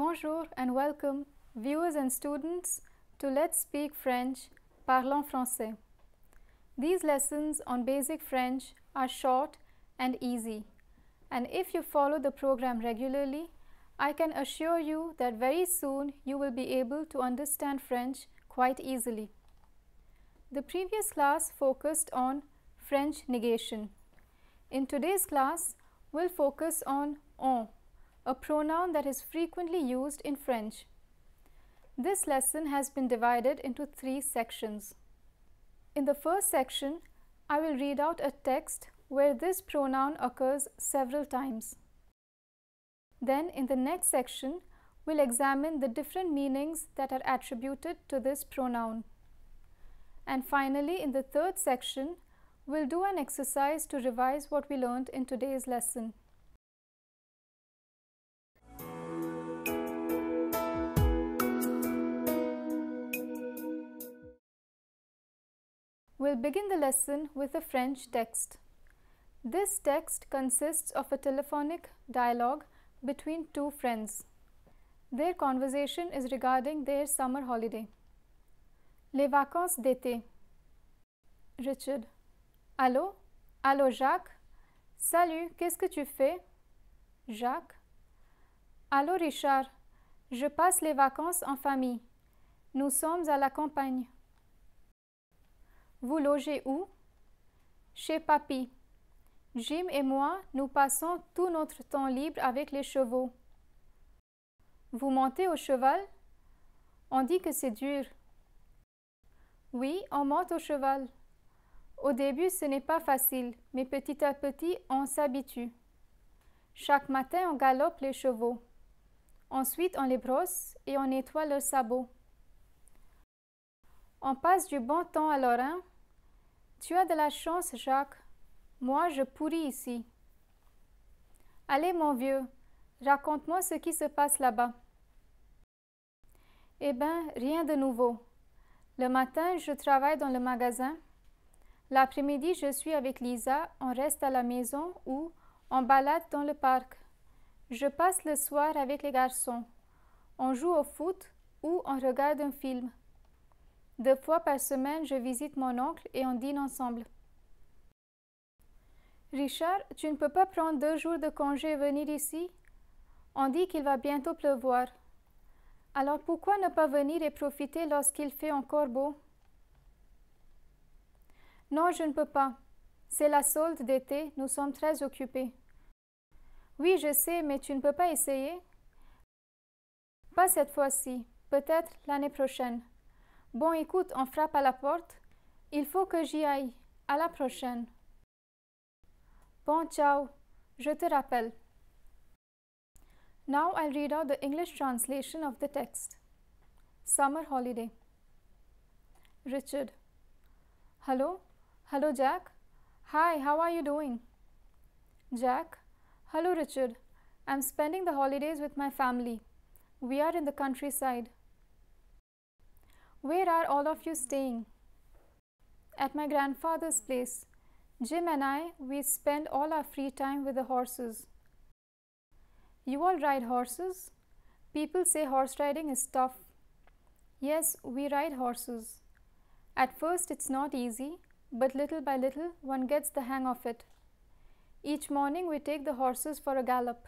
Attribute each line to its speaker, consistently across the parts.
Speaker 1: Bonjour and welcome, viewers and students, to Let's Speak French, Parlons Français. These lessons on basic French are short and easy, and if you follow the program regularly, I can assure you that very soon you will be able to understand French quite easily. The previous class focused on French negation. In today's class, we'll focus on on, a pronoun that is frequently used in French. This lesson has been divided into 3 sections. In the first section, I will read out a text where this pronoun occurs several times. Then in the next section, we'll examine the different meanings that are attributed to this pronoun. And finally, in the third section, we'll do an exercise to revise what we learned in today's lesson. We'll begin the lesson with a French text. This text consists of a telephonic dialogue between two friends. Their conversation is regarding their summer holiday. Les vacances d'été. Richard. Allô? Allô Jacques? Salut, qu'est-ce que tu fais? Jacques. Allô Richard, je passe les vacances en famille. Nous sommes à la campagne. Vous logez où? Chez Papy. Jim et moi, nous passons tout notre temps libre avec les chevaux. Vous montez au cheval? On dit que c'est dur. Oui, on monte au cheval. Au début, ce n'est pas facile, mais petit à petit, on s'habitue. Chaque matin, on galope les chevaux. Ensuite, on les brosse et on nettoie leurs sabots. On passe du bon temps à Lorrain. Tu as de la chance, Jacques. Moi, je pourris ici. Allez, mon vieux, raconte-moi ce qui se passe là-bas. Eh bien, rien de nouveau. Le matin, je travaille dans le magasin. L'après-midi, je suis avec Lisa, on reste à la maison ou on balade dans le parc. Je passe le soir avec les garçons. On joue au foot ou on regarde un film. 2 fois par semaine, je visite mon oncle et on dîne ensemble. Richard, tu ne peux pas prendre 2 jours de congé et venir ici? On dit qu'il va bientôt pleuvoir. Alors pourquoi ne pas venir et profiter lorsqu'il fait encore beau? Non, je ne peux pas. C'est la solde d'été, nous sommes très occupés. Oui, je sais, mais tu ne peux pas essayer? Pas cette fois-ci, peut-être l'année prochaine. Bon, écoute, on frappe à la porte. Il faut que j'y aille. À la prochaine. Bon, ciao. Je te rappelle. Now I'll read out the English translation of the text. Summer holiday. Richard. Hello? Hello, Jack? Hi, how are you doing? Jack. Hello, Richard. I'm spending the holidays with my family. We are in the countryside. Where are all of you staying? At my grandfather's place. Jim and I, we spend all our free time with the horses. You all ride horses? People say horse riding is tough. Yes, we ride horses. At first it's not easy, but little by little one gets the hang of it. Each morning we take the horses for a gallop.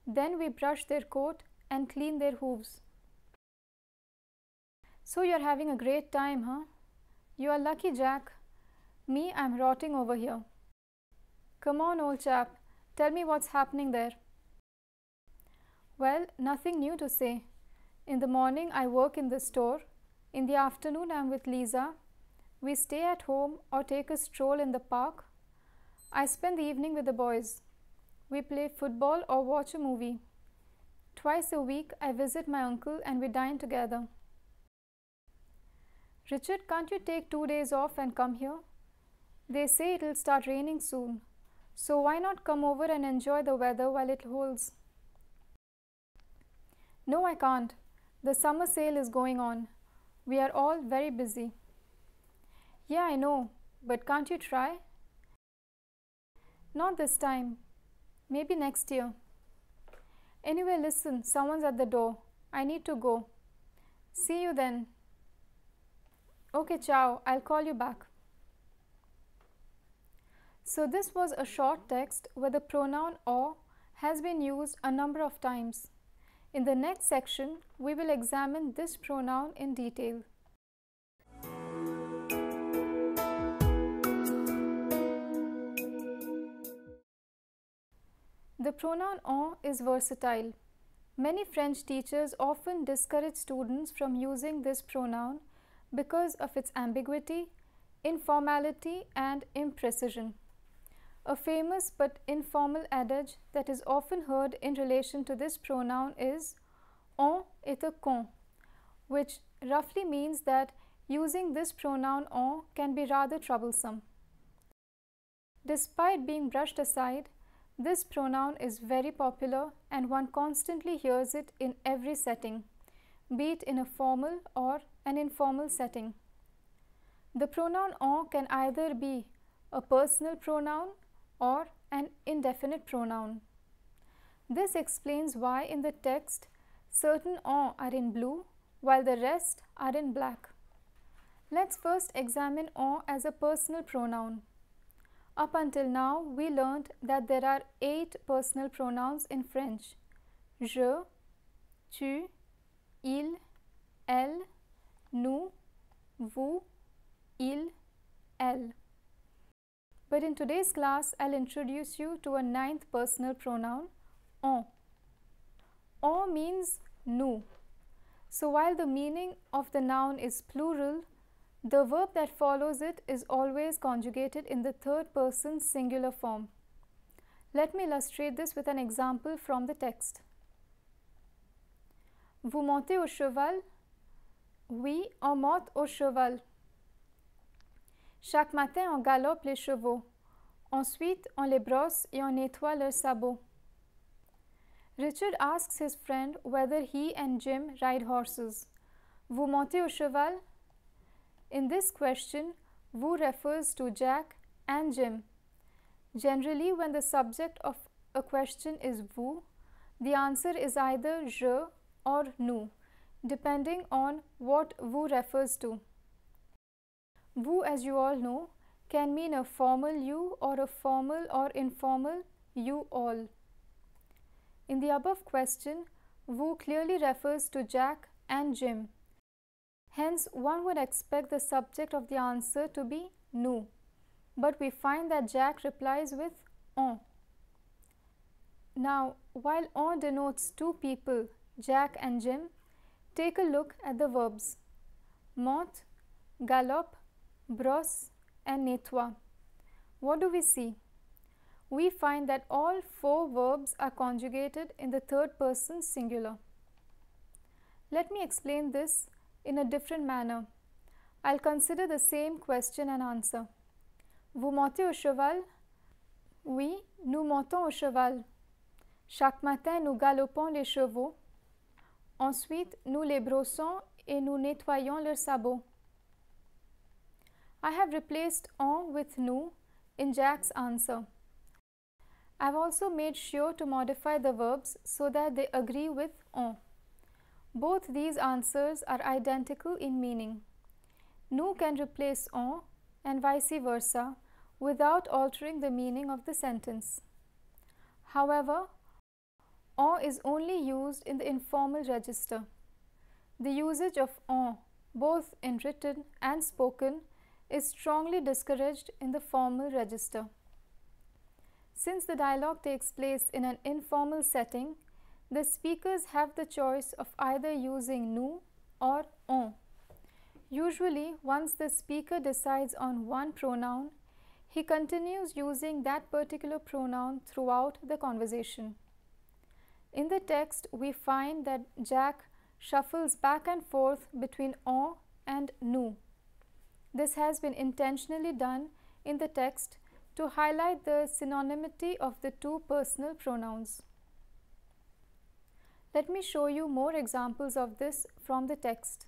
Speaker 1: Then we brush their coat and clean their hooves. So you're having a great time, huh? You are lucky, Jack. Me, I'm rotting over here. Come on, old chap. Tell me what's happening there. Well, nothing new to say. In the morning, I work in the store. In the afternoon, I'm with Lisa. We stay at home or take a stroll in the park. I spend the evening with the boys. We play football or watch a movie. Twice a week, I visit my uncle and we dine together. Richard, can't you take 2 days off and come here? They say it'll start raining soon. So why not come over and enjoy the weather while it holds? No, I can't. The summer sale is going on. We are all very busy. Yeah, I know, but can't you try? Not this time. Maybe next year. Anyway, listen, someone's at the door. I need to go. See you then. Okay, ciao. I'll call you back. So this was a short text where the pronoun or has been used a number of times. In the next section, we will examine this pronoun in detail. The pronoun on is versatile. Many French teachers often discourage students from using this pronoun because of its ambiguity, informality, and imprecision. A famous but informal adage that is often heard in relation to this pronoun is on est un con, which roughly means that using this pronoun on can be rather troublesome. Despite being brushed aside, this pronoun is very popular and one constantly hears it in every setting, be it in a formal or an informal setting. The pronoun on can either be a personal pronoun or an indefinite pronoun. This explains why in the text certain on are in blue while the rest are in black. Let's first examine on as a personal pronoun. Up until now, we learned that there are 8 personal pronouns in French: je, tu, il, elle, nous, vous, il, elle. But in today's class, I'll introduce you to a 9th personal pronoun, on. On means nous. So while the meaning of the noun is plural, the verb that follows it is always conjugated in the third person singular form. Let me illustrate this with an example from the text. Vous montez au cheval? Oui, on monte au cheval. Chaque matin, on galope les chevaux. Ensuite, on les brosse et on nettoie leurs sabots. Richard asks his friend whether he and Jim ride horses. Vous montez au cheval? In this question, vous refers to Jack and Jim. Generally, when the subject of a question is vous, the answer is either je or nous, depending on what vous refers to. Vous, as you all know, can mean a formal you or a formal or informal you all. In the above question, vous clearly refers to Jack and Jim. Hence, one would expect the subject of the answer to be nous, but we find that Jack replies with on. Now, while on denotes two people, Jack and Jim, take a look at the verbs monte, galope, brosse, and nettoie. What do we see? We find that all 4 verbs are conjugated in the third person singular. Let me explain this in a different manner. I'll consider the same question and answer. Vous montez au cheval? Oui, nous montons au cheval. Chaque matin, nous galopons les chevaux. Ensuite, nous les brossons et nous nettoyons leurs sabots. I have replaced on with nous in Jack's answer. I've also made sure to modify the verbs so that they agree with on. Both these answers are identical in meaning. Nous can replace on and vice versa without altering the meaning of the sentence. However, on is only used in the informal register. The usage of on, both in written and spoken, is strongly discouraged in the formal register. Since the dialogue takes place in an informal setting, the speakers have the choice of either using nous or on. Usually, once the speaker decides on one pronoun, he continues using that particular pronoun throughout the conversation. In the text, we find that Jack shuffles back and forth between on and nous. This has been intentionally done in the text to highlight the synonymity of the 2 personal pronouns. Let me show you more examples of this from the text.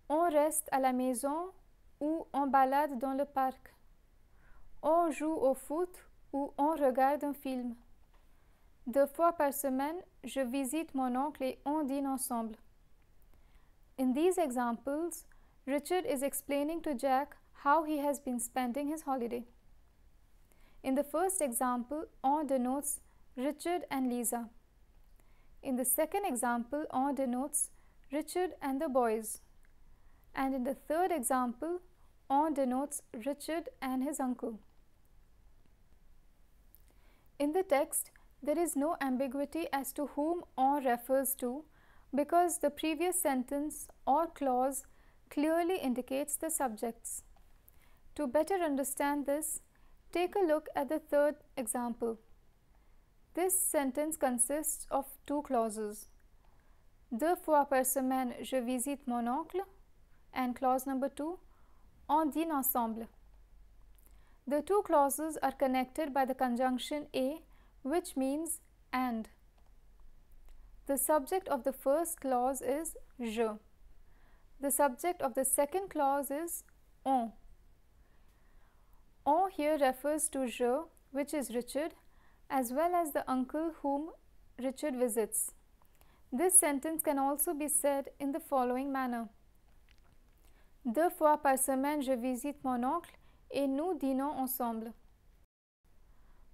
Speaker 1: On reste à la maison ou on balade dans le parc. On joue au foot ou on regarde un film. 2 fois par semaine, je visite mon oncle et on dîne ensemble. In these examples, Richard is explaining to Jack how he has been spending his holiday. In the first example, on denotes Richard and Lisa. In the second example, on denotes Richard and the boys. And in the third example, on denotes Richard and his uncle. In the text, there is no ambiguity as to whom on refers to because the previous sentence or clause clearly indicates the subjects. To better understand this, take a look at the third example. This sentence consists of two clauses. 2 fois par semaine, je visite mon oncle, and clause number 2, on dîne ensemble. The two clauses are connected by the conjunction a, which means and. The subject of the first clause is je. The subject of the second clause is on. On here refers to je, which is Richard, as well as the uncle whom Richard visits. This sentence can also be said in the following manner. 2 fois par semaine, je visite mon oncle et nous dînons ensemble.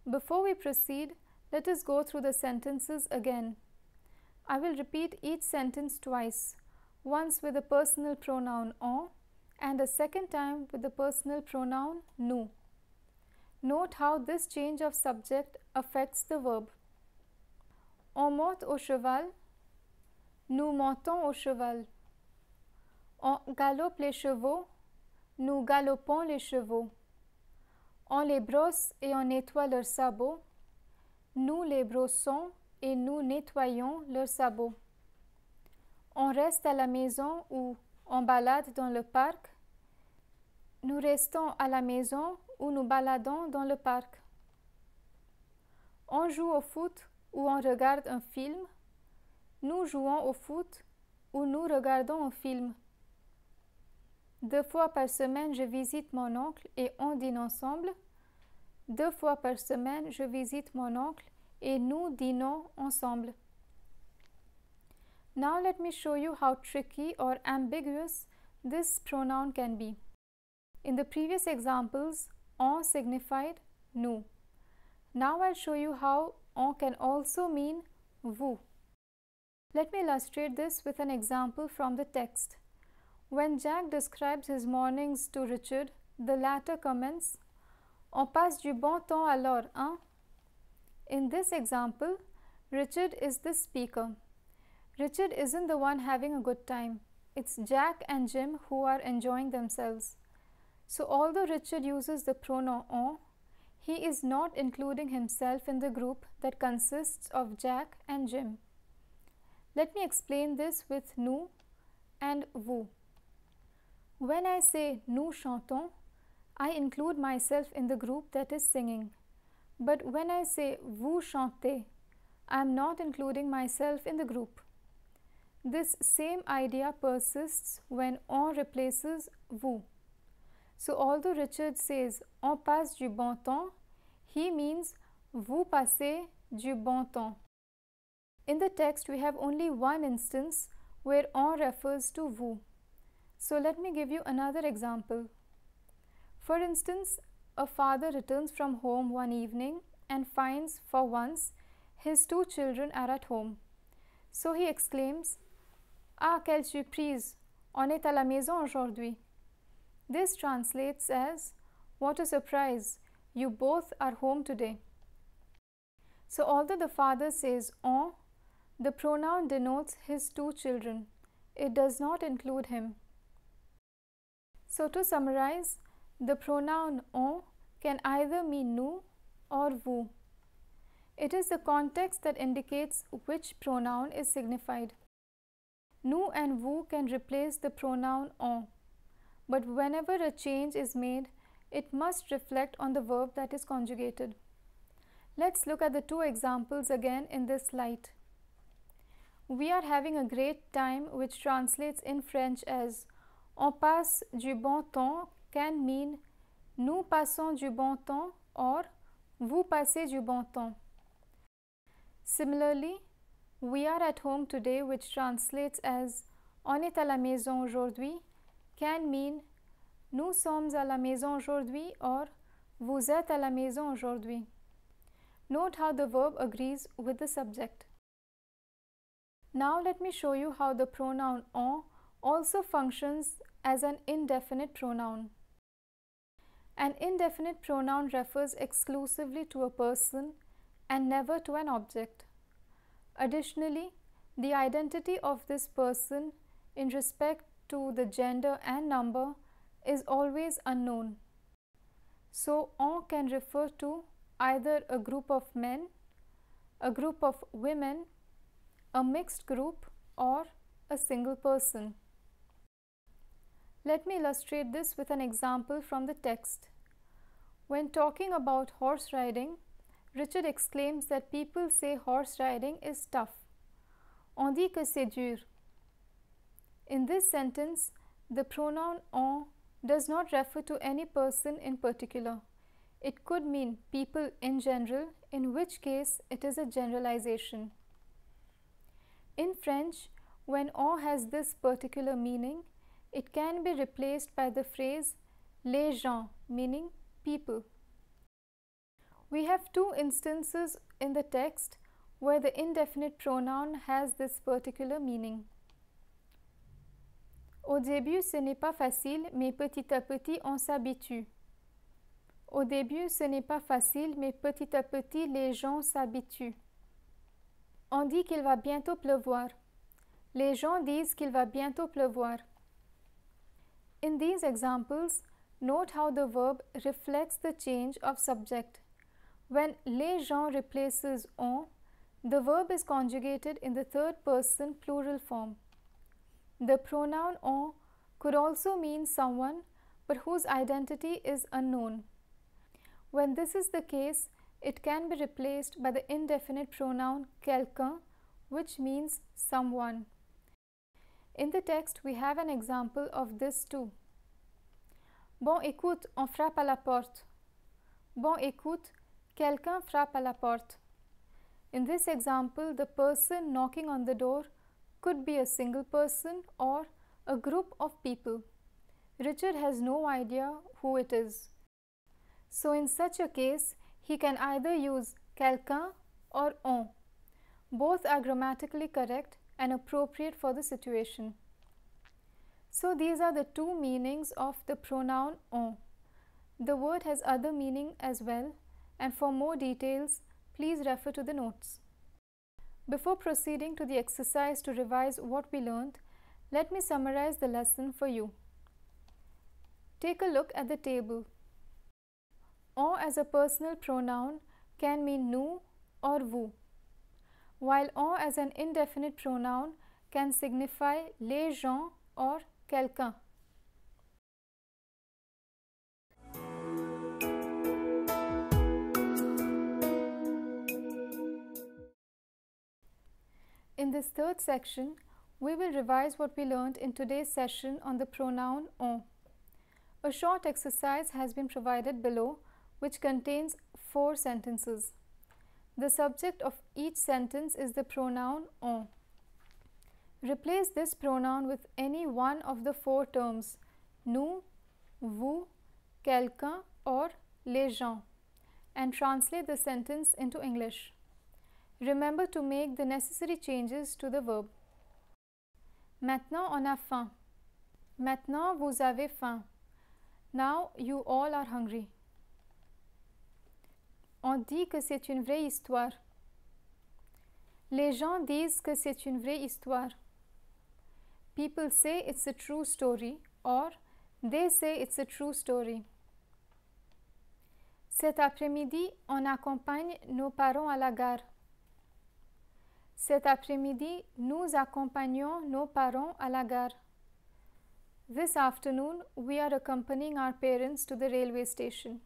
Speaker 1: Before we proceed, let us go through the sentences again. I will repeat each sentence twice, once with the personal pronoun on and a second time with the personal pronoun nous. Note how this change of subject affects the verb. On monte au cheval, nous montons au cheval. On galope les chevaux, nous galopons les chevaux. On les brosse et on nettoie leurs sabots, nous les brossons et nous nettoyons leurs sabots. On reste à la maison ou on balade dans le parc, nous restons à la maison ou nous baladons dans le parc. On joue au foot ou on regarde un film, nous jouons au foot ou nous regardons un film. 2 fois par semaine, je visite mon oncle et on dîne ensemble. 2 fois par semaine, je visite mon oncle et nous dînons ensemble. Now let me show you how tricky or ambiguous this pronoun can be. In the previous examples, on signified nous. Now I'll show you how on can also mean vous. Let me illustrate this with an example from the text. When Jack describes his mornings to Richard, the latter comments, on passe du bon temps alors, hein? In this example, Richard is the speaker. Richard isn't the one having a good time. It's Jack and Jim who are enjoying themselves. So although Richard uses the pronoun on, he is not including himself in the group that consists of Jack and Jim. Let me explain this with nous and vous. When I say nous chantons, I include myself in the group that is singing. But when I say vous chantez, I am not including myself in the group. This same idea persists when on replaces vous. So although Richard says on passe du bon temps, he means vous passez du bon temps. In the text, we have only one instance where on refers to vous. So let me give you another example. For instance, a father returns from home one evening and finds for once his two children are at home. So he exclaims, "Ah, quelle surprise! On est à la maison aujourd'hui." This translates as, "What a surprise! You both are home today." So although the father says on, the pronoun denotes his two children. It does not include him. So to summarize, the pronoun on can either mean nous or vous. It is the context that indicates which pronoun is signified. Nous and vous can replace the pronoun on, but whenever a change is made, it must reflect on the verb that is conjugated. Let's look at the two examples again in this light. We are having a great time, which translates in French as on passe du bon temps can mean nous passons du bon temps or vous passez du bon temps. Similarly, we are at home today, which translates as on est à la maison aujourd'hui, can mean nous sommes à la maison aujourd'hui or vous êtes à la maison aujourd'hui. Note how the verb agrees with the subject. Now let me show you how the pronoun on also functions as an indefinite pronoun. An indefinite pronoun refers exclusively to a person and never to an object. Additionally, the identity of this person in respect to the gender and number is always unknown. So, on can refer to either a group of men, a group of women, a mixed group, or a single person. Let me illustrate this with an example from the text. When talking about horse riding, Richard exclaims that people say horse riding is tough. On dit que c'est dur. In this sentence, the pronoun on does not refer to any person in particular. It could mean people in general, in which case it is a generalization. In French, when on has this particular meaning, it can be replaced by the phrase les gens, meaning people. We have two instances in the text where the indefinite pronoun has this particular meaning. Au début, ce n'est pas facile, mais petit à petit, on s'habitue. Au début, ce n'est pas facile, mais petit à petit, les gens s'habituent. On dit qu'il va bientôt pleuvoir. Les gens disent qu'il va bientôt pleuvoir. In these examples, note how the verb reflects the change of subject. When les gens replaces on, the verb is conjugated in the third person plural form. The pronoun on could also mean someone but whose identity is unknown. When this is the case, it can be replaced by the indefinite pronoun quelqu'un, which means someone. In the text, we have an example of this too. Bon, écoute, on frappe à la porte. Bon, écoute, quelqu'un frappe à la porte. In this example, the person knocking on the door could be a single person or a group of people. Richard has no idea who it is. So in such a case, he can either use quelqu'un or on. Both are grammatically correct and appropriate for the situation. So these are the two meanings of the pronoun on. The word has other meaning as well, and for more details, please refer to the notes. Before proceeding to the exercise to revise what we learned, let me summarize the lesson for you. Take a look at the table. On as a personal pronoun can mean nous or vous, while on as an indefinite pronoun can signify les gens or quelqu'un. In this third section, we will revise what we learned in today's session on the pronoun on. A short exercise has been provided below, which contains 4 sentences. The subject of each sentence is the pronoun on. Replace this pronoun with any one of the 4 terms nous, vous, quelqu'un or les gens and translate the sentence into English. Remember to make the necessary changes to the verb. Maintenant on a faim. Maintenant vous avez faim. Now you all are hungry. On dit que c'est une vraie histoire. Les gens disent que c'est une vraie histoire. People say it's a true story or they say it's a true story. Cet après-midi, on accompagne nos parents à la gare. Cet après-midi, nous accompagnons nos parents à la gare. This afternoon, we are accompanying our parents to the railway station.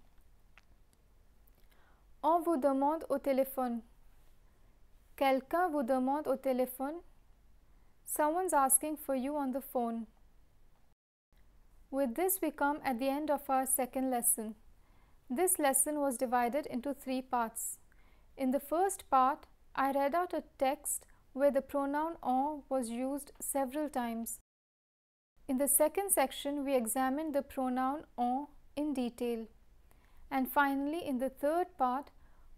Speaker 1: On vous demande au téléphone. Quelqu'un vous demande au téléphone. Someone's asking for you on the phone. With this, we come at the end of our second lesson. This lesson was divided into 3 parts. In the first part, I read out a text where the pronoun on was used several times. In the second section, we examined the pronoun on in detail. And finally, in the third part,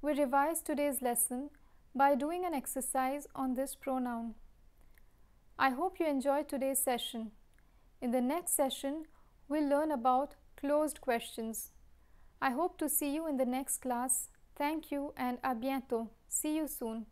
Speaker 1: we revised today's lesson by doing an exercise on this pronoun. I hope you enjoyed today's session. In the next session, we'll learn about closed questions. I hope to see you in the next class. Thank you and à bientôt. See you soon.